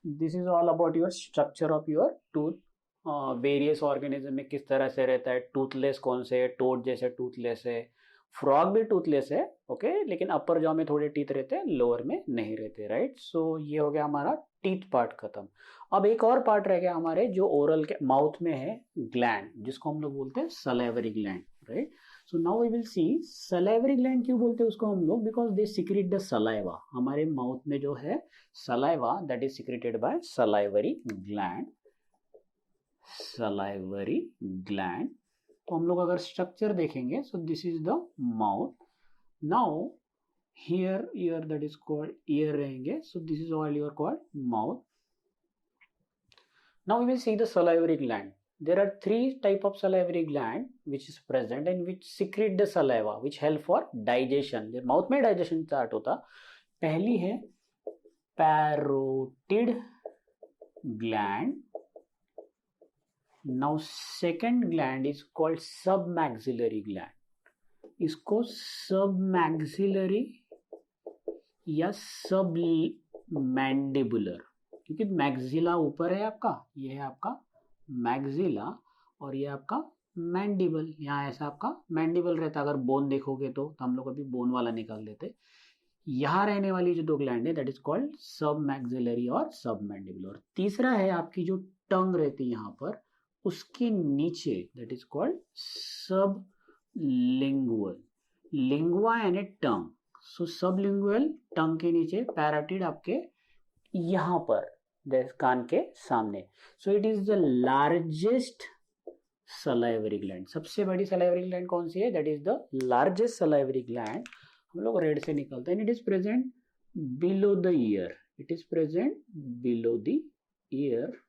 This is all about your structure of your tooth. Various organism में किस तरह से रहता है, टूथलेस कौन से है, टोड जैसे टूथलेस है, फ्रॉग भी टूथलेस है, ओके लेकिन अपर जॉ में थोड़े टीथ रहते हैं, लोअर में नहीं रहते, राइट। सो ये हो गया हमारा टीथ पार्ट खत्म। अब एक और पार्ट रह गया हमारे जो ओरल के माउथ में है, ग्लैंड, जिसको हम लोग बोलते हैं salivary gland, right. So now we will see salivary gland क्यों बोलते हैं उसको हम लोग, because they secrete the saliva. हमारे माउथ में जो है saliva that is secreted by salivary gland, salivary gland. तो हम लोग अगर स्ट्रक्चर देखेंगे, so this is the mouth. Now here ear that is called ear रहेंगे, so this is all your called mouth. Now we will see the salivary gland. There are three type of salivary gland which is present and which secrete the saliva, which help for digestion. Mouth में digestion start होता। पहली है parotid gland. Now second gland is called submaxillary gland. इसको submaxillary या submandibular, क्योंकि maxilla ऊपर है आपका, ये है आपका मैक्सिला और ये आपका मैंडिबल, यहाँ ऐसा आपका मैंडिबल रहता। अगर बोन देखोगे तो हम लोग अभी बोन वाला निकाल देते। यहाँ रहने वाली जो दो ग्लैंड है दैट इज कॉल्ड सब मैक्सिलरी और सब मैंडिबल। और तीसरा है आपकी जो टंग रहती है यहाँ पर, उसके नीचे दैट इज कॉल्ड सब लिंगुअल, लिंगुआ यानी टंग। सो सब लिंगुअल टंग के नीचे, पैराटिड आपके यहाँ पर कान के सामने। So it is the largest salivary gland. सबसे बड़ी सलाइवरी ग्लैंड कौन सी है, that is the largest salivary gland. हम लोग रेड से निकलते हैं। It is present below the year, it is present below the year.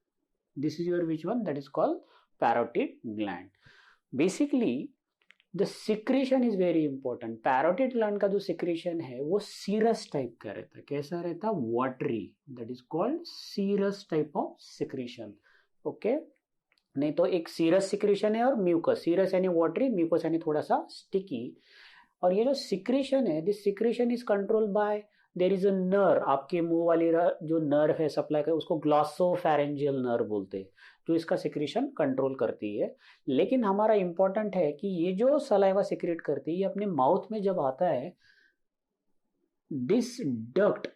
This is your which one, that is called parotid gland. Basically the secretion is very important. Parotid gland का जो secretion है वो serous type का रहता है। कैसा रहता है, watery, that is called serous type of secretion, okay. नहीं तो एक सीरस सिक्रेशन है और म्यूकस, सीरस यानी वाटरी, म्यूकस यानी थोड़ा सा स्टिकी। और ये जो सिक्रेशन है, this secretion is control by, there is a nerve, आपके मुंह वाली जो नर्व है सप्लाई कर, उसको ग्लॉसोफैरेंजियल नर्व बोलते हैं, जो इसका सिक्रेशन कंट्रोल करती है। लेकिन हमारा इंपॉर्टेंट है कि ये जो सलाइवा सिक्रेट करती है, ये अपने माउथ में जब आता है, दिस डक्ट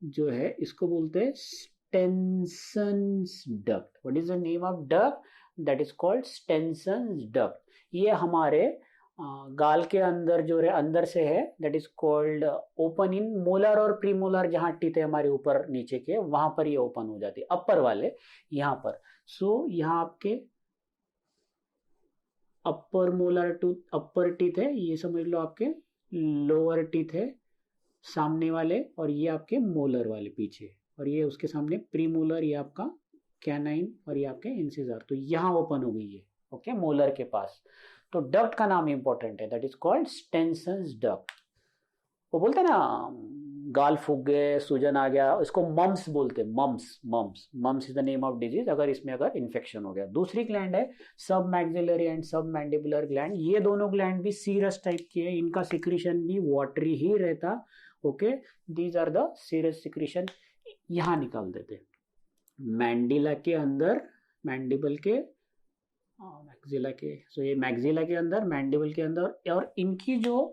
जो है इसको बोलते हैं Stensen's duct. What is the name of duct, that is called Stensen's duct. ये हमारे गाल के अंदर जो है, अंदर से है, that is called open in molar और प्रीमोलर, जहां टीथ है हमारे ऊपर नीचे के, वहां पर ये ओपन हो जाती है, अपर वाले यहाँ पर। सो यहाँ आपके अपर मोलर टूथ, अपर टीथ है, ये समझ लो आपके लोअर टीथ है सामने वाले, और ये आपके मोलर वाले पीछे, और ये उसके सामने प्रीमोलर, ये आपका कैनाइन, और ये आपके इंसिजर। तो यहाँ ओपन हो गई है, ओके, मोलर के पास। तो डक्ट का नाम इंपॉर्टेंट है, that is called Stensen's duct. वो बोलते हैं ना गाल फूक गए, सूजन आ गया, इसको मम्स बोलते हैं, mumps, mumps, mumps is the name of disease अगर इसमें अगर इन्फेक्शन हो गया। दूसरी ग्लैंड है सब मैक्सिलरी एंड सब मैंडिबुलर ग्लैंड। ये दोनों ग्लैंड भी सीरस टाइप की है, इनका सिक्रीशन भी वाटरी ही रहता, okay. These are the serous secretion. यहाँ निकाल देते मैंडिला के अंदर, मैंडिबल के, मैक्सिला के, सो ये मैक्सिला के अंदर, मैंडिबल के अंदर, और इनकी जो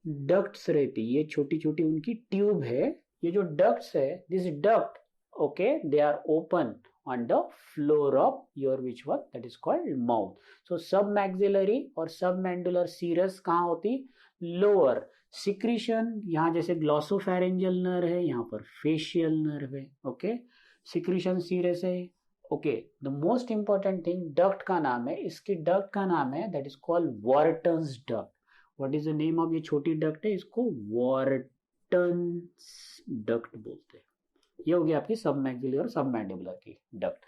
डक्ट्स रहती, ये छोटी छोटी उनकी ट्यूब है। ये जो डक्ट्स है, this duct, okay, they are open on the floor of your which one, that is called mouth. So submaxillary और सब मैंडुलर सीरस कहाँ होती, लोअर। सिक्रीशन यहाँ जैसे ग्लॉसोफैरेंजियल नर्व है, यहाँ पर फेशियल नर्व है, ओके। सिक्रीशन सीरस है, okay. The most important thing, duct का नाम है, इसकी डक्ट का नाम है that is called Wharton's duct. What is the name of, ये छोटी डक्ट है, इसको वॉर्टन्स डक्ट बोलते हैं। ये हो गया आपकी सब मैक्सिलरी और सब मैंडिबुलर की डक्ट।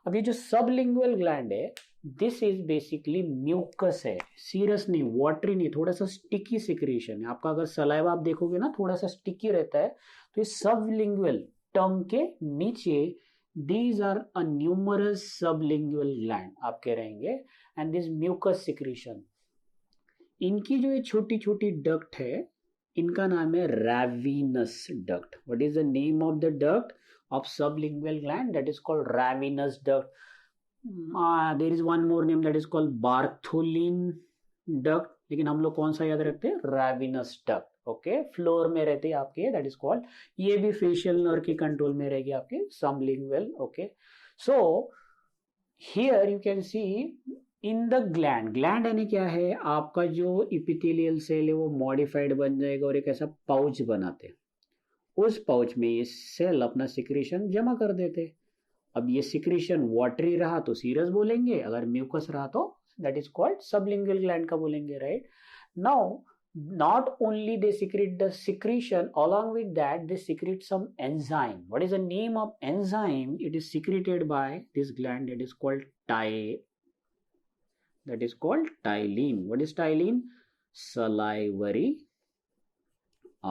अब ये जो सबलिंगुअल ग्लैंड है, दिस इज बेसिकली म्यूकस है, सीरस नहीं, वाटरी नहीं, थोड़ा सा स्टिकी सिक्रेशन है आपका। अगर सलाइवा आप देखोगे ना, थोड़ा सा स्टिकी रहता है। तो ये सबलिंगुअल टंग के नीचे, these are a numerous sublingual gland आपके रहेंगे, and this mucus secretion। इनकी जो ये छोटी छोटी डक्ट है, इनका नाम है Rivinus duct. What is the name of the duct, of sublingual gland, that is called ravenous duct. There is one more name that is called Bartholin duct, लेकिन हम लोग कौन सा याद रखते हैं, ravenous duct. ओके, फ्लोर में रहते हैं आपके, दैट इज कॉल्ड. ये भी फेशियल नर्व के कंट्रोल में रहेगी आपके sublingual. Okay, so here you can see in the gland. Gland यानी क्या है, आपका जो इपिथेलियल सेल है वो मॉडिफाइड बन जाएगा और एक ऐसा पाउच बनाते हैं. उस पाउच में ये सेल अपना सिक्रीशन जमा कर देते. अब ये सिक्रीशन वाटरी रहा तो सीरस बोलेंगे, अगर म्यूकस रहा तो that is called sublingual gland का बोलेंगे, right. Now not only they secrete the secretion, along with that they secrete some enzyme. What is the name of enzyme? It is secreted by this gland, that is called ptyalin. What is ptyalin? Salivary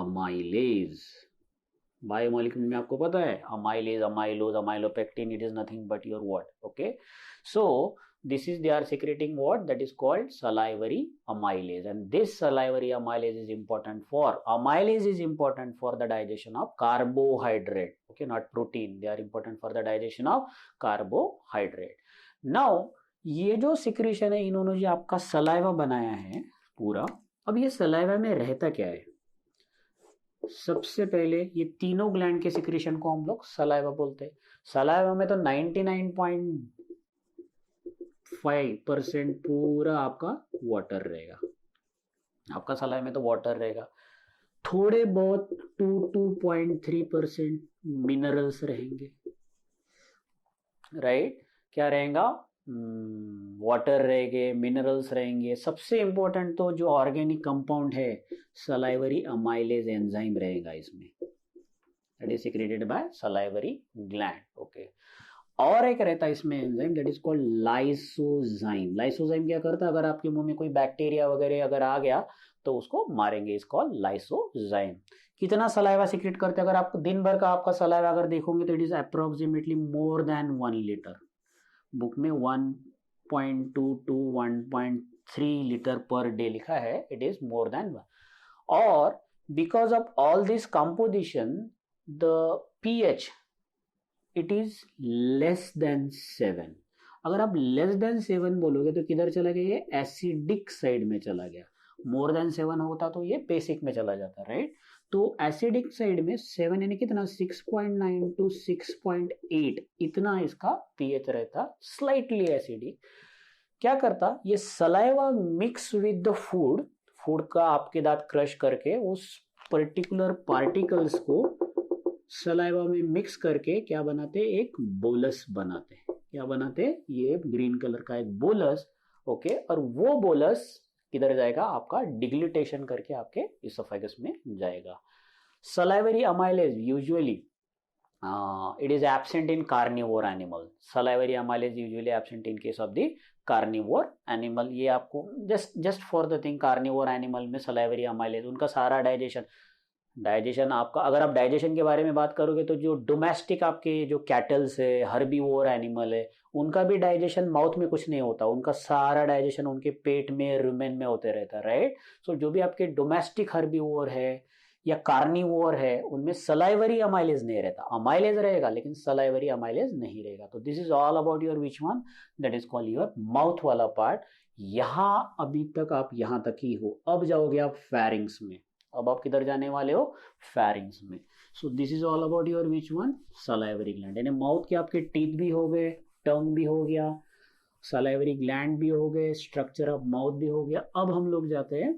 amylase. Biomolecule में आपको पता है, amylase, amylose, amylopectin, it is nothing but your what? Okay, so this is, they are secreting what, that is called salivary amylase, and this salivary amylase is important for, amylase is important for the digestion of carbohydrate. Okay, not protein, they are important for the digestion of carbohydrate. Now ये जो secretion है, इन्होंने जो आपका saliva बनाया है पूरा, अब ये सलाइवा में रहता क्या है. सबसे पहले ये तीनों ग्लैंड के सिक्रीशन को हम लोग सलाइवा बोलते हैं. सलाइवा में तो 99.5% पूरा आपका वाटर रहेगा. आपका सलाइवा में तो वाटर रहेगा. थोड़े बहुत 2.3% मिनरल्स रहेंगे, राइट. क्या रहेगा, वाटर रहेंगे, मिनरल्स रहेंगे. सबसे इंपॉर्टेंट तो जो ऑर्गेनिक कंपाउंड है, सलाइवरी अमाइलेज एंजाइम रहेगा इसमें, that is secreted by salivary gland. Okay, और एक रहता है इसमें enzyme, that is called lysozyme. Lysozyme क्या करता है, अगर आपके मुंह में कोई बैक्टीरिया वगैरह अगर आ गया तो उसको मारेंगे, इस कॉल्ड लाइसोजाइम. कितना सलाइवा सिक्रेट करते हैं, अगर आप दिन भर का आपका सलाइवा अगर देखोगे तो it is approximately more than 1 litre. Book में 1.2 to 1.3 लीटर पर डे लिखा है, इट इज मोर देन 1. और because of all this composition the pH it is less than 7. अगर आप लेस देन 7 बोलोगे तो किधर चला गया, ये एसिडिक साइड में चला गया. मोर देन 7 होता तो ये बेसिक में चला जाता, राइट. तो एसिडिक साइड में 7 यानी कितना, 6.9 to 6.8 इतना इसका पीएच रहता, स्लाइटली एसिडिक. क्या करता, ये saliva mix with the food, food का आपके दांत क्रश करके उस पर्टिकुलर पार्टिकल्स को सलाइवा में मिक्स करके क्या बनाते, एक बोलस बनाते. क्या बनाते, ये ग्रीन कलर का एक बोलस. ओके, और वो बोलस किधर जाएगा, आपका डिग्लिटेशन करके आपके इसोफेगस में जाएगा. Salivary amylase usually it is absent in carnivore animal. Salivary amylase usually absent in case of the carnivore animal. ये आपको just for the thing, carnivore animal में salivary amylase उनका सारा डाइजेशन आपका, अगर आप डाइजेशन के बारे में बात करोगे तो जो डोमेस्टिक आपके जो कैटल्स है, हर्बीवोर एनिमल है, उनका भी डाइजेशन माउथ में कुछ नहीं होता, उनका सारा डाइजेशन उनके पेट में, रुमेन में होते रहता है, राइट. सो जो भी आपके डोमेस्टिक हर्बीवोर है या कार्निवोर है, उनमें सलाइवरी अमाइलेज नहीं रहता. अमाइलेज रहेगा लेकिन सलाइवरी अमाइलेज नहीं रहेगा. तो this is all about your which one, that is called your mouth वाला पार्ट. यहाँ अभी तक आप यहाँ तक ही हो. अब जाओगे आप फेरिंग्स में. अब आप किधर जाने वाले हो, फेरिंग्स में. सो this is all about your which one, salivary gland. यानी माउथ के आपके टीथ भी हो गए, टंग भी हो गया, सलाइवरी ग्लैंड भी हो गए, स्ट्रक्चर ऑफ माउथ भी हो गया. अब हम लोग जाते हैं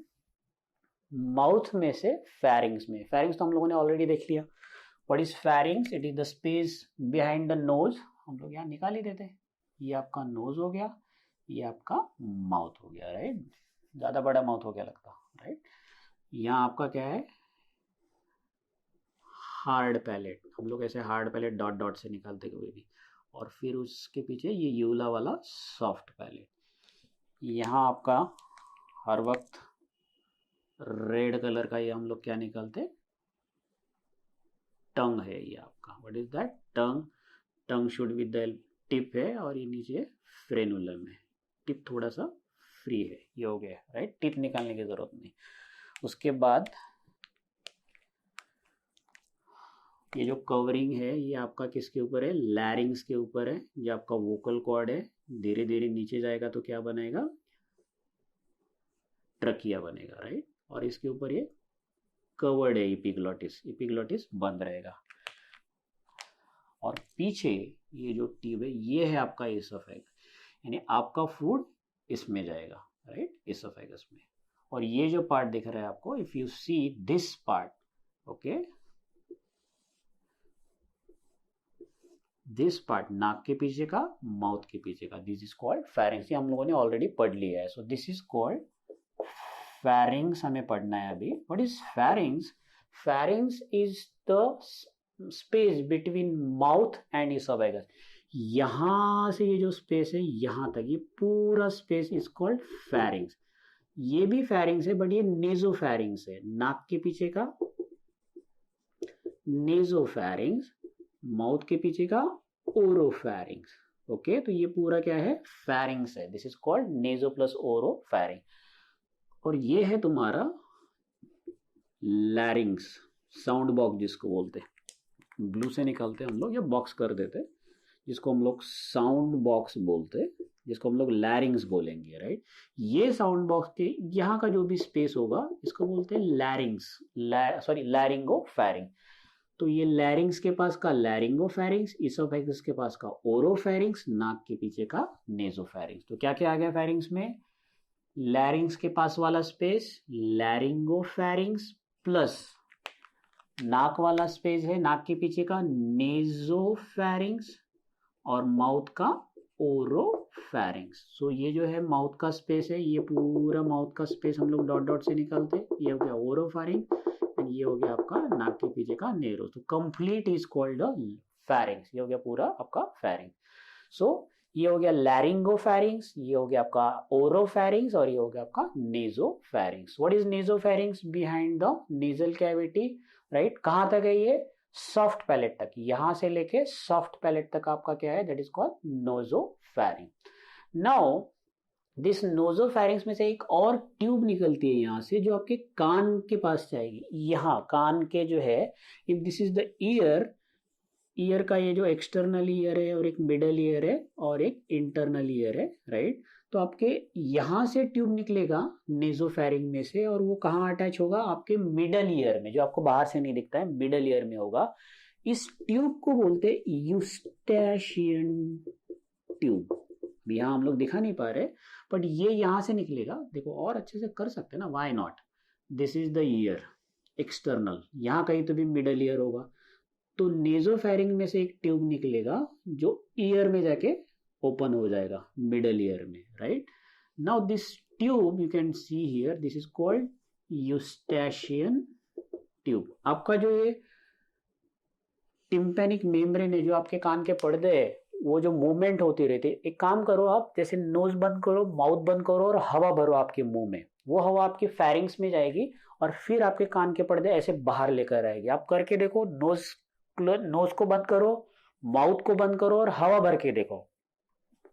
माउथ में से फेरिंग्स में. फेरिंग्स तो हम लोगों ने ऑलरेडी देख लिया. What is pharynx, it is the space behind the nose. हम लोग यहाँ निकाल ही देते हैं. ये आपका नोज हो गया, ये आपका माउथ हो गया, राइट. ज्यादा बड़ा माउथ हो गया लगता, राइट. यहाँ आपका क्या है, हार्ड पैलेट. हम लोग ऐसे हार्ड पैलेट डॉट डॉट से निकालते कभी भी. और फिर उसके पीछे ये यूला वाला सॉफ्ट पैलेट. यहाँ आपका हर वक्त रेड कलर का ये हम लोग क्या निकालते, टंग है ये आपका. What is that, tongue. Tongue should with the tip है, और ये नीचे फ्रेनुलम है. टिप थोड़ा सा फ्री है, ये हो गया, राइट. टिप निकालने की जरूरत नहीं. उसके बाद ये जो कवरिंग है ये आपका किसके ऊपर है, लैरिंग्स के ऊपर है। ये आपका वोकल कॉर्ड है, धीरे धीरे नीचे जाएगा तो क्या बनेगा, ट्रकिया बनेगा, राइट। और इसके ऊपर ये कवर्ड है एपिग्लॉटिस, एपिग्लॉटिस बंद रहेगा। और पीछे ये जो ट्यूब है ये है आपका एसोफेगस, यानी आपका फूड इसमें जाएगा, राइट, एसोफेगस में। और ये जो पार्ट दिख रहा है आपको, if you see this part, okay, this part नाक के पीछे का, माउथ के पीछे का, दिस इज कॉल्ड फेरिंग्स। ये हम लोगों ने ऑलरेडी पढ़ लिया है। सो दिस इज कॉल्ड फेरिंग्स, हमें पढ़ना है अभी। What is pharynx? Pharynx is the space between mouth and oesophagus. यहां से ये जो स्पेस है यहां तक, ये पूरा स्पेस इज कॉल्ड फेरिंग्स। ये भी फेरिंग्स है बट ये नेजोफेरिंग्स है, नाक के पीछे का नेजोफेरिंग्स, माउथ के पीछे का ओरोफेरिंग्स। ओके, तो ये पूरा क्या है, फेरिंग्स है। This is called naso plus oropharynx. और ये है तुम्हारा लैरिंग्स, साउंड बॉक्स जिसको बोलते हैं, ब्लू से निकालते हम लोग या बॉक्स कर देते, जिसको हम लोग साउंड बॉक्स बोलते, जिसको हम लोग लैरिंग्स बोलेंगे, राइट। ये साउंड बॉक्स के यहाँ का जो भी स्पेस होगा इसको बोलते हैं लैरिंग्स, सॉरी लैरिंगोफेरिंग। तो ये लैरिंग्स के पास का लैरिंगोफेरिंग्स, इसोफेगस के पास का ओरोफेरिंग्स, नाक के पीछे का नेजोफेरिंग्स। तो क्या क्या आ गया फेरिंग्स में, लैरिंग्स के पास वाला स्पेस लैरिंगोफेरिंग्स, प्लस नाक वाला स्पेस है नाक के पीछे का नेजोफेरिंग्स, और माउथ का ओरोफेरिंग्स। सो ये जो है माउथ का स्पेस है, ये पूरा माउथ का स्पेस हम लोग डॉट डॉट से निकालते हैं। ये हो गया ओरोफेरिंग, एंड ये हो गया आपका नाक के पीछे का नेरो। तो कंप्लीट इज कॉल्ड फेरिंग्स। ये हो गया पूरा आपका फेरिंग। सो ये हो गया लैरिंगोफेरिंग्स, ये हो गया आपका ओरोफेरिंग्स, और ये हो गया आपका nasopharynx. What is nasopharynx? Behind the nasal cavity, right. कहां तक है ये, सॉफ्ट पैलेट तक, यहां से लेके सॉफ्ट पैलेट तक आपका क्या है, that is called nasopharynx. Now this nasopharynx में से एक और ट्यूब निकलती है यहां से, जो आपके कान के पास जाएगी। यहाँ कान के जो है, if this is the year, year का ये जो एक्सटर्नल ईयर है और एक मिडल ईयर है और एक इंटरनल ईयर है, राइट। तो आपके यहां से ट्यूब निकलेगा नेजोफेरिंग में से, और वो कहाँ अटैच होगा, आपके मिडल ईयर में, जो आपको बाहर से नहीं दिखता है, मिडल ईयर में होगा। इस ट्यूब को बोलते हैं यूस्टेशियन ट्यूब। यहाँ हम लोग दिखा नहीं पा रहे, बट ये यहां से निकलेगा। देखो और अच्छे से कर सकते हैं ना, why not. This is the year external, यहाँ कहीं तो भी मिडल ईयर होगा। तो नेजोफेरिंग में से एक ट्यूब निकलेगा जो ईयर में जाके ओपन हो जाएगा, मिडल ईयर में, right. Now this tube you can see here, this is called Eustachian tube. आपका जो ये टिम्पैनिक मेम्ब्रेन है, जो आपके कान के पर्दे है, वो जो मूवमेंट होती रहती है, एक काम करो आप, जैसे नोज बंद करो, माउथ बंद करो और हवा भरो आपके मुंह में, वो हवा आपकी फेरिंग्स में जाएगी और फिर आपके कान के पर्दे ऐसे बाहर लेकर आएगी। आप करके देखो, नोज को बंद करो, माउथ को बंद करो और हवा भर के देखो,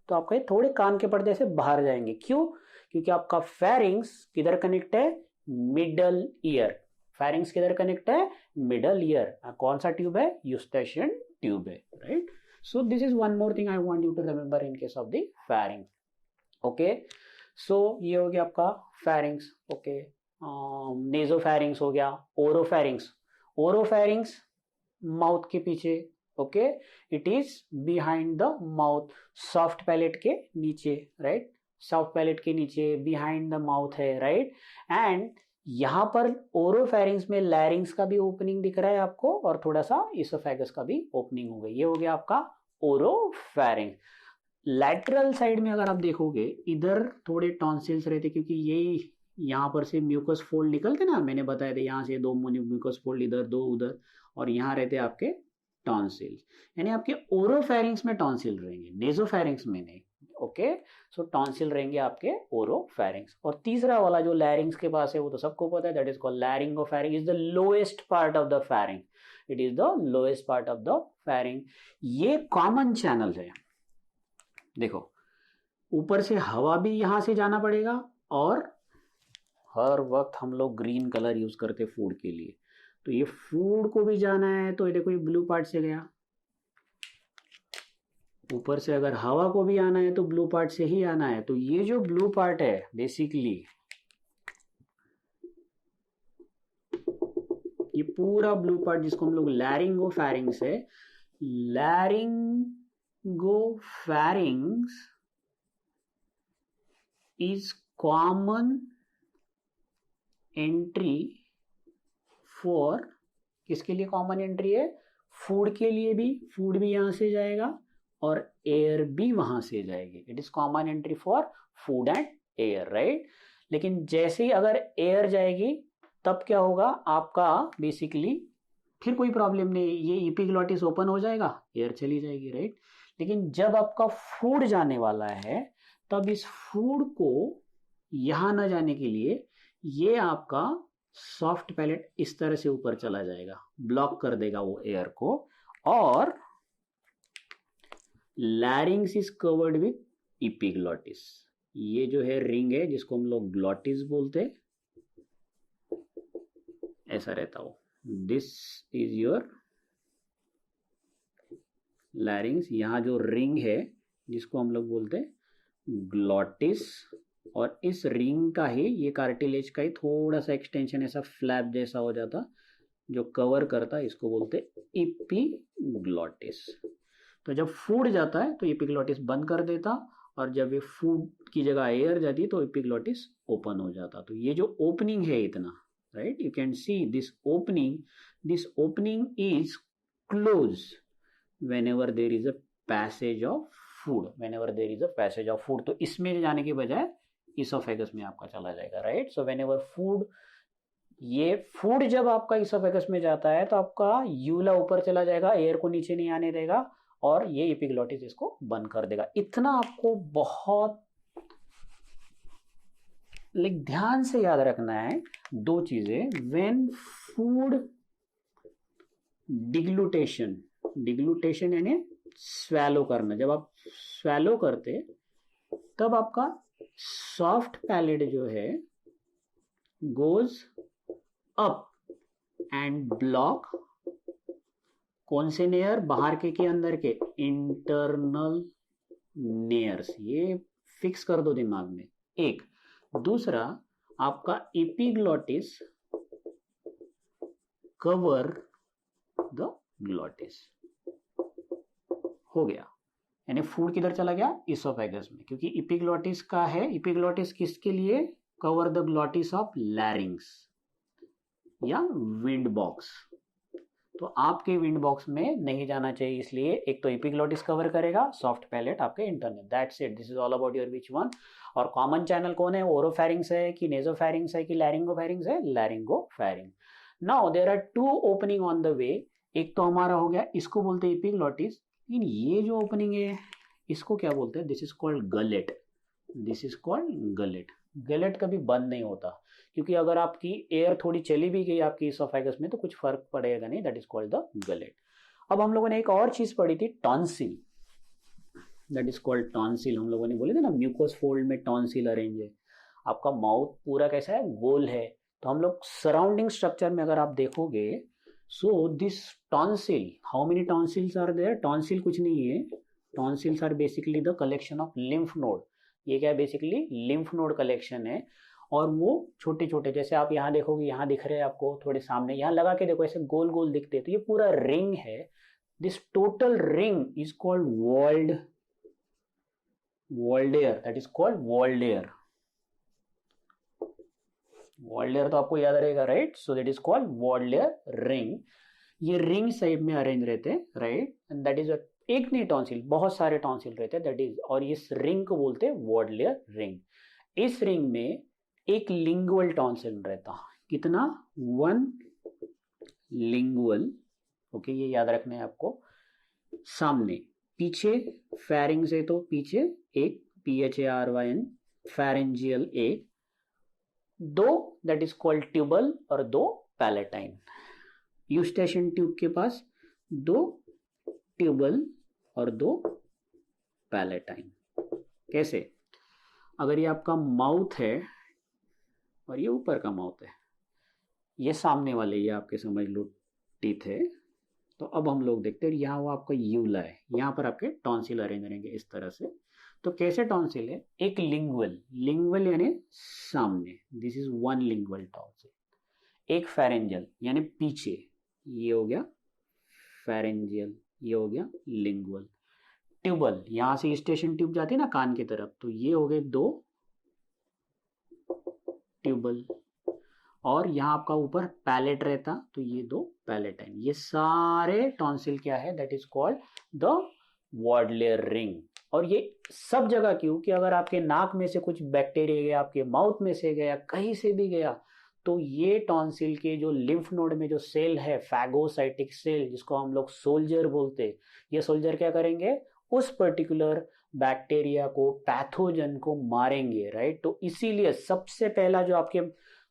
तो आपके थोड़े कान के पर्दे से बाहर जाएंगे। क्यों? क्योंकि आपका फेरिंग्स किधर कनेक्ट है, मिडल ईयर। फेरिंग्स किधर कनेक्ट है, मिडल ईयर। कौन सा ट्यूब है, यूस्टेशियन ट्यूब है, right. So this is one more thing I want you to remember in case of the pharynx. Okay, so ये हो गया आपका फेरिंग्स। ओके, नेजोफेरिंग्स हो गया। ओरोफेरिंग्स, ओरोफेरिंग्स माउथ के पीछे, okay, it is behind the mouth, soft palate के नीचे, राइट, सॉफ्ट पैलेट के नीचे बिहाइंड द माउथ है, राइट। एंड यहां पर ओरोफेरिंग्स में लैरिंग्स का भी ओपनिंग दिख रहा है आपको, और थोड़ा सा इसोफेगस का भी ओपनिंग हो गई। ये हो गया आपका ओरोफेरिंग। लैटरल साइड में अगर आप देखोगे, इधर थोड़े टॉन्सिल्स रहते, क्योंकि ये यहाँ पर से म्यूकस फोल्ड निकलते ना, मैंने बताया था, यहाँ से दो म्यूकस फोल्ड, इधर दो उधर, और यहाँ रहते आपके टॉन्सिल्स। यानी आपके ओरोफेरिंग्स में टॉन्सिल रहेंगे, नेजोफेरिंग्स में नहीं। ओके, सो टॉन्सिल रहेंगे आपके ओरोफेरिंग्स। और तीसरा वाला जो लैरिंग्स के पास है, वो तो सबको पता है, that is called laryngopharynx, is the lowest part of the pharynx. It is the lowest part of the pharynx. ये कॉमन चैनल है। देखो, ऊपर से हवा भी यहां से जाना पड़ेगा, और हर वक्त हम लोग ग्रीन कलर यूज करते फूड के लिए, तो ये फूड को भी जाना है, तो ये देखो ये ब्लू पार्ट से गया। ऊपर से अगर हवा को भी आना है तो ब्लू पार्ट से ही आना है। तो ये जो ब्लू पार्ट है बेसिकली ये पूरा ब्लू पार्ट जिसको हम लोग लैरिंगोफैरिंग्स है, लैरिंगोफैरिंग्स इज कॉमन एंट्री फॉर, किसके लिए कॉमन एंट्री है? फूड के लिए भी, फूड भी यहां से जाएगा और एयर भी वहां से जाएगी। It is common entry for food and air, right. लेकिन जैसे ही अगर एयर जाएगी तब क्या होगा आपका, बेसिकली फिर कोई प्रॉब्लम नहीं, ये एपिग्लॉटिस ओपन हो जाएगा, एयर चली जाएगी, राइट। लेकिन जब आपका फूड जाने वाला है तब इस फूड को यहां न जाने के लिए ये आपका सॉफ्ट पैलेट इस तरह से ऊपर चला जाएगा, ब्लॉक कर देगा वो एयर को। और लैरिंग्स इज कवर्ड विथ एपिग्लॉटिस। ये जो है रिंग है जिसको हम लोग ग्लॉटिस बोलते हैं, ऐसा रहता हो। This is your लैरिंग्स। यहाँ जो रिंग है जिसको हम लोग बोलते हैं ग्लॉटिस, और इस रिंग का ही, ये कार्टिलेज का ही थोड़ा सा एक्सटेंशन ऐसा फ्लैप जैसा हो जाता जो कवर करता, इसको बोलते एपिग्लॉटिस। तो जब फूड जाता है तो एपिग्लॉटिस बंद कर देता, और जब ये फूड की जगह एयर जाती है तो एपिग्लॉटिस ओपन हो जाता। तो ये जो ओपनिंग है इतना, right, you can see this opening is close whenever there is a passage of food, तो इसमें जाने के बजाय इसोफेगस में आपका चला जाएगा, राइट। सो whenever ये फूड जब आपका इसोफेगस में जाता है तो आपका यूला ऊपर चला जाएगा, एयर को नीचे नहीं आने देगा, और ये एपिग्लॉटिस इसको बंद कर देगा। इतना आपको बहुत ध्यान से याद रखना है दो चीजें। व्हेन फूड डिग्लूटेशन यानी स्वैलो करना, जब आप स्वैलो करते तब आपका सॉफ्ट पैलेट जो है गोज अप एंड ब्लॉक कौन से नेयर, बाहर के अंदर के, इंटरनल नेयर्स। ये फिक्स कर दो दिमाग में। एक दूसरा, आपका एपिग्लॉटिस कवर द ग्लॉटिस हो गया, यानी फूड किधर चला गया, इसोफेगस में, क्योंकि एपिग्लॉटिस का है। एपिग्लॉटिस किसके लिए, कवर द ग्लॉटिस ऑफ लैरिंग्स या विंड बॉक्स। तो आपके विंड बॉक्स में नहीं जाना चाहिए, इसलिए एक तो एपिग्लॉटिस कवर करेगा, सॉफ्ट पैलेट आपके internal. That's it, this is all about your which one. और कॉमन चैनल कौन है, ओरोफैरिंग्स है कि नेजोफैरिंग्स है कि लैरिंगोफैरिंग्स है, laryngopharynx. Now there are two opening on the way. एक तो हमारा हो गया, इसको बोलते हैं एपिग्लॉटिस, लेकिन ये जो ओपनिंग है इसको क्या बोलते हैं, this is called gullet. This is called gullet. Gullet कभी बंद नहीं होता, क्योंकि अगर आपकी एयर थोड़ी चली भी गई आपकी इसोफेगस में तो कुछ फर्क पड़ेगा नहीं। That is called the gullet. अब हम लोगों ने एक और चीज पढ़ी थी, tonsil. That is called tonsil. हम लोगों ने बोले थे ना, म्यूकोस फोल्ड में टॉन्सिल अरेंज है। आपका माउथ पूरा कैसा है, गोल है। तो हम लोग सराउंडिंग स्ट्रक्चर में अगर आप देखोगे, so this tonsil, how many tonsils are there? Tonsil कुछ नहीं है, tonsils are basically the collection of lymph node. ये क्या है, बेसिकली लिम्फ नोड कलेक्शन है। और वो छोटे छोटे, जैसे आप यहाँ देखोगे, यहाँ दिख रहे हैं आपको थोड़े सामने, यहाँ लगा के देखो ऐसे गोल गोल दिखते हैं, तो ये पूरा रिंग है। This total ring is called Waldeyer. That is called Waldeyer. Waldeyer तो आपको याद रहेगा, right. So that is called Waldeyer ring. ये रिंग साइड में अरेंज रहते हैं, राइट। एंड दैट इज एक नहीं टॉन्सिल, बहुत सारे टॉन्सिल रहते हैं, दैट इज। और इस रिंग को बोलते हैं वॉल्डेयर रिंग। इस रिंग में एक लिंगुअल टॉन्सिल रहता, कितना, 1 लिंगुअल। ओके, ये याद रखना है आपको। सामने, पीछे फेरिंग्स है तो पीछे एक, PHARYN, फेरेंजियल एक, 2 दैट इज कॉल्ड ट्यूबल, और 2 पैलेटाइन। यूस्टेशन ट्यूब के पास 2 ट्यूबल और 2 पैलेटाइन। कैसे, अगर ये आपका माउथ है और ये ऊपर का माउथ है, ये सामने वाले ये आपके समझ लो टीथ है। तो अब हम लोग देखते हैं, यहाँ वो आपका यूला है, यहाँ पर आपके टॉन्सिल अरेंज रहेंगे इस तरह से। तो कैसे टॉन्सिल है, एक लिंगुअल, लिंगुअल यानी सामने, this is one lingual tonsil. एक फेरेंजियल यानी पीछे, ये हो गया फेरेंजियल, ये हो गया लिंगुअल। ट्यूबल, यहां से स्टेशन ट्यूब जाती है ना कान की तरफ, तो ये हो गए दो ट्यूबल। और यहाँ आपका ऊपर पैलेट रहता, तो ये दो पैलेटाइन। ये सारे टॉन्सिल क्या है, that is called the Waldeyer ring. और ये सब जगह क्यों, कि अगर आपके नाक में से कुछ बैक्टीरिया गया, आपके माउथ में से गया, कहीं से भी गया, तो ये टॉन्सिल के जो लिम्फ नोड में जो सेल है, फैगोसाइटिक सेल, जिसको हम लोग सोल्जर बोलते, ये सोल्जर क्या करेंगे, उस पर्टिकुलर बैक्टीरिया को, पैथोजन को मारेंगे, राइट। तो इसीलिए सबसे पहला जो आपके,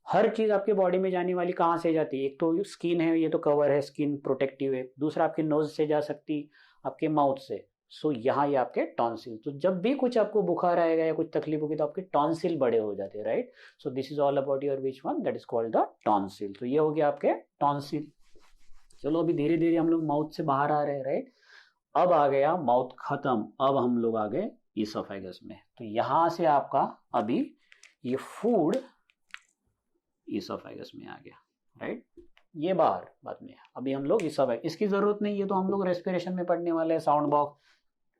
हर चीज आपके बॉडी में जाने वाली कहाँ से जाती है, एक तो स्किन है, ये तो कवर है, स्किन प्रोटेक्टिव है। दूसरा आपके नोज से जा सकती, आपके माउथ से। सो यहाँ ये आपके टॉन्सिल। तो जब भी कुछ आपको बुखार आएगा या कुछ तकलीफ होगी, तो आपके टॉन्सिल बड़े हो जाते हैं, right. So this is all about your which one, that is called the tonsil. तो ये हो गया आपके टॉन्सिल। चलो अभी धीरे धीरे हम लोग माउथ से बाहर आ रहे हैं, राइट। अब आ गया माउथ खत्म, अब हम लोग आ गए ईसोफेगस में। तो यहां से आपका अभी ये फूड ईसोफेगस में आ गया, राइट। ये बाहर बाद में, अभी हम लोग ईसोफेगस, इसकी जरूरत नहीं है, तो हम लोग रेस्पिरेशन में पढ़ने वाले हैं, साउंड बॉक्स,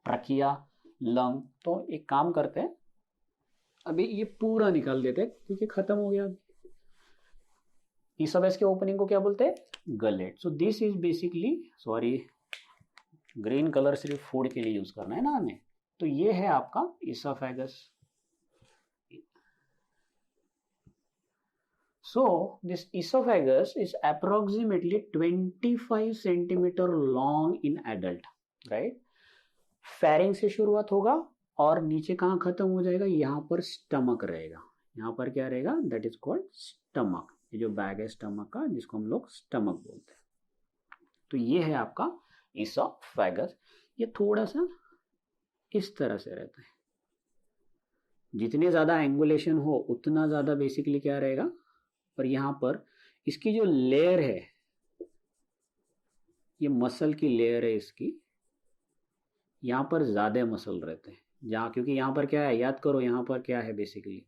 ट्रकिया, लंग। तो एक काम करते हैं, अभी ये पूरा निकाल देते हैं क्योंकि खत्म हो गया। ईसोफेगस के ओपनिंग को क्या बोलते हैं, gullet. So this is basically, sorry green colour सिर्फ फूड के लिए यूज करना है ना हमें। तो ये है आपका oesophagus. So this esophagus is approximately 25 centimeter long in adult, right? Pharynx से शुरुआत होगा और नीचे कहाँ खत्म हो जाएगा, यहाँ पर स्टमक रहेगा। यहाँ पर क्या रहेगा, दैट इज कॉल्ड स्टमक। ये जो बैग है स्टमक का, जिसको हम लोग स्टमक बोलते हैं। तो ये है आपका इसोफेगस। ये थोड़ा सा इस तरह से रहता है, जितने ज्यादा एंगुलेशन हो उतना ज्यादा बेसिकली क्या रहेगा। और यहाँ पर इसकी जो लेयर है, ये मसल की लेयर है इसकी, यहाँ पर ज्यादा मसल रहते हैं जहाँ, क्योंकि यहाँ पर क्या है, याद करो यहाँ पर क्या है बेसिकली,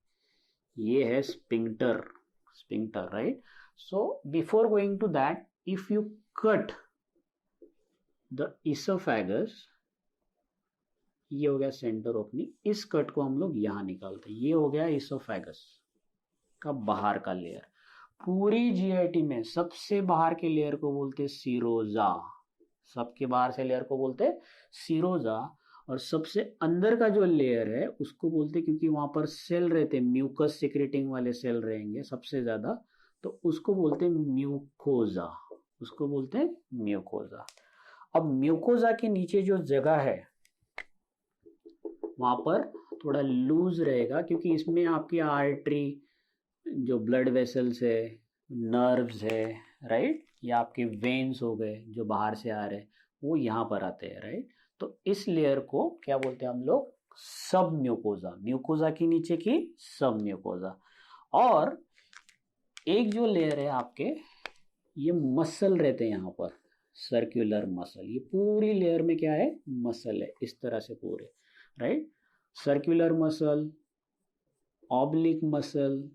ये है sphincter, sphincter, right. So before going to that, if you cut the oesophagus, ये हो गया सेंटर ओपनिंग, इस कट को हम लोग यहाँ निकालते हैं। ये हो गया इसोफेगस का बाहर का लेयर। पूरी जीआईटी में सबसे बाहर के लेयर को बोलते हैं सीरोजा, सबके बाहर से लेयर को बोलते हैं सीरोजा। और सबसे अंदर का जो लेयर है उसको बोलते हैं, क्योंकि वहां पर सेल रहते हैं, म्यूकस सिक्रेटिंग वाले सेल रहेंगे सबसे ज्यादा, तो उसको बोलते हैं म्यूकोजा, उसको बोलते हैं म्यूकोजा। अब म्यूकोजा के नीचे जो जगह है वहां पर थोड़ा लूज रहेगा, क्योंकि इसमें आपकी आर्टरी, जो ब्लड वेसल्स है, नर्व्स है, राइट, या आपके वेन्स हो गए जो बाहर से आ रहे हैं, वो यहाँ पर आते हैं, राइट। तो इस लेयर को क्या बोलते हैं हम लोग, सब म्यूकोजा, म्यूकोजा के नीचे की सब म्यूकोजा। और एक जो लेयर है आपके, ये मसल रहते हैं यहाँ पर, सर्कुलर मसल। ये पूरी लेयर में क्या है, मसल है, इस तरह से पूरे, right. Circular muscle, oblique muscle,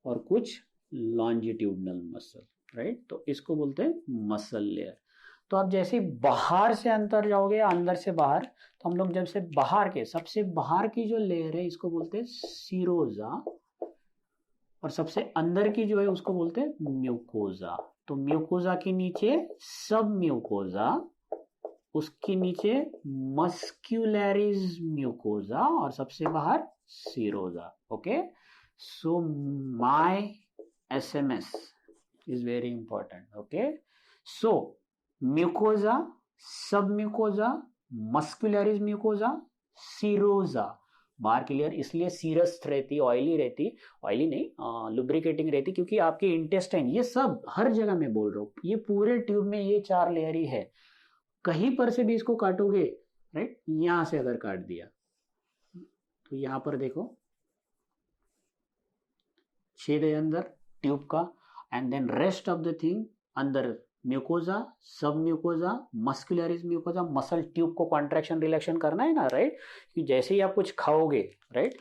और कुछ लॉन्जिट्यूडनल मसल, राइट। तो इसको बोलते हैं मसल लेयर। तो आप जैसे बाहर से अंदर जाओगे या अंदर से बाहर, तो हम लोग जब से बाहर के, सबसे बाहर की जो लेयर है इसको बोलते हैं सीरोजा, और सबसे अंदर की जो है उसको बोलते हैं म्यूकोजा। तो म्यूकोजा के नीचे सब म्यूकोजा, उसके नीचे मस्क्यूलरिस म्यूकोजा, और सबसे बाहर serosa. Okay, so my SMS is very important. Okay, so mucosa, submucosa, muscularis mucosa, serosa। बाहर की लेयर इसलिए सीरस रहती, ऑयली रहती, ऑयली नहीं लुब्रिकेटिंग रहती, क्योंकि आपके इंटेस्टाइन, ये सब हर जगह मैं बोल रहा हूँ, ये पूरे ट्यूब में ये 4 लेयर ही है। कहीं पर से भी इसको काटोगे, राइट, यहां से अगर काट दिया तो यहां पर देखो छेद है अंदर ट्यूब का। and then rest of the thing अंदर म्यूकोजा, सब mucosa, muscularis mucosa, muscle tube को कॉन्ट्रैक्शन रिलैक्शन करना है ना, राइट। कि जैसे ही आप कुछ खाओगे, राइट,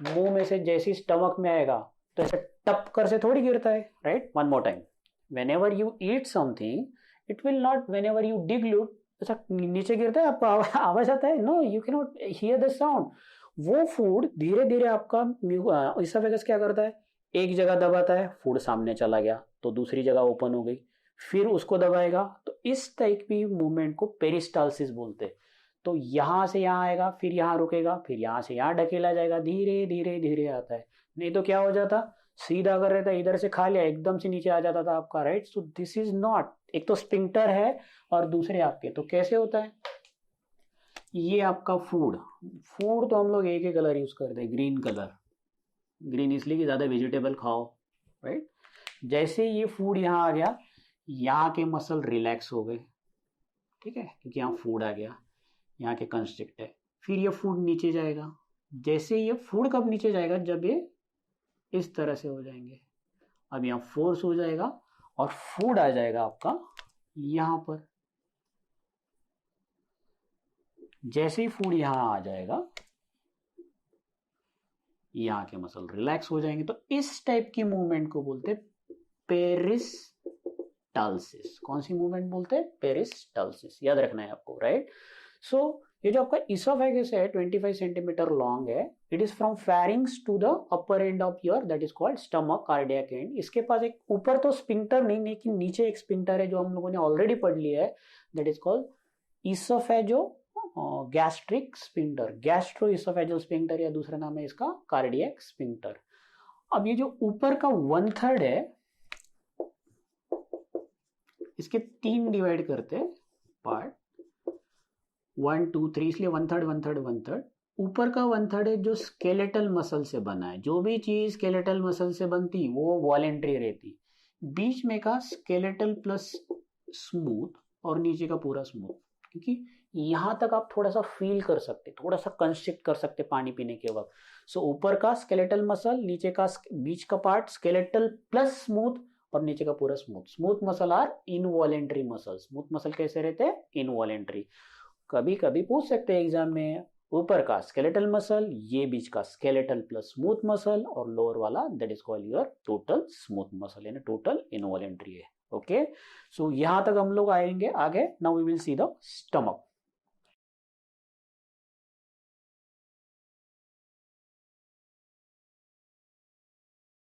मुंह में से जैसे ही स्टमक में आएगा तो ऐसे टप कर से थोड़ी गिरता है, right. One more time, whenever you eat something it will not, whenever you deglute ऐसा नीचे गिरता है, आपको आवाज आता है, no you can not hear the sound. वो फूड धीरे धीरे आपका इसोफेगस क्या करता है, एक जगह दबाता है, फूड सामने चला गया तो दूसरी जगह ओपन हो गई, फिर उसको दबाएगा, तो इस टाइप की मूवमेंट को पेरिस्टालसिस बोलते हैं। तो यहां से यहां आएगा, फिर यहां रुकेगा, फिर यहां से यहां ढकेला जाएगा, धीरे धीरे धीरे आता है। नहीं तो क्या हो जाता, सीधा अगर रहता इधर से खा लिया एकदम से नीचे आ जाता था आपका, right. So this is not, एक तो स्पिंक्टर है और दूसरे आपके, तो कैसे होता है ये आपका फूड तो हम लोग एक ही कलर यूज करते हैं, ग्रीन कलर। ग्रीन इसलिए कि ज्यादा वेजिटेबल खाओ, राइट। जैसे ये फूड यहाँ आ गया, यहाँ के मसल रिलैक्स हो गए, ठीक है, क्योंकि यहाँ फूड आ गया, यहाँ के कंस्ट्रिक्ट है। फिर ये फूड नीचे जाएगा, जैसे ये फूड कब नीचे जाएगा, जब ये इस तरह से हो जाएंगे, अब यहाँ फोर्स हो जाएगा और फूड आ जाएगा आपका यहां पर। जैसे ही फूड यहां आ जाएगा, यहाँ के मसल रिलैक्स हो जाएंगे, तो इस टाइप की मूवमेंट को बोलते हैं पेरिस्टालसिस। कौन सी मूवमेंट बोलते हैं, पेरिस्टालसिस, याद रखना है आपको, राइट। सो ये जो आपका इसोफेगस है 25 सेंटीमीटर लॉन्ग है, it is from pharynx to the upper end of your, that is called stomach, cardiac end. इसके पास एक ऊपर तो स्पिंक्टर नहीं, लेकिन नीचे एक स्पिंक्टर है जो हम लोगों ने ऑलरेडी पढ़ लिया है, that is called oesophago gastric sphincter, gastro oesophageal sphincter, या दूसरा नाम है इसका कार्डियक स्पिंक्टर। अब ये जो ऊपर का 1/3 है, इसके 3 डिवाइड करते हैं पार्ट, 1 2 3, इसलिए 1/3 1/3 1/3। ऊपर का 1/3 है जो स्केलेटल मसल से बना है, जो भी चीज स्केलेटल मसल से बनती वो वॉलेंट्री रहती। बीच में का स्केलेटल प्लस स्मूथ और नीचे का पूरा स्मूथ, क्योंकि यहां तक आप थोड़ा सा फील कर सकते, थोड़ा सा कंस्ट्रिक्ट कर सकते पानी पीने के वक्त। सो ऊपर का स्केलेटल मसल, नीचे का बीच का पार्ट स्केलेटल प्लस स्मूथ और नीचे का पूरा smooth. Smooth muscle are involuntary muscle. Smooth muscle कैसे रहते हैं, इनवॉलेंट्री। कभी कभी पूछ सकते हैं एग्जाम में, ऊपर का स्केलेटल मसल, ये बीच का स्केलेटल प्लस स्मूथ मसल, और लोअर वाला that is called your total smooth muscle, यानी टोटल इनवॉलेंट्री है। ओके, सो यहां तक हम लोग आएंगे आगे। Now we will see the stomach.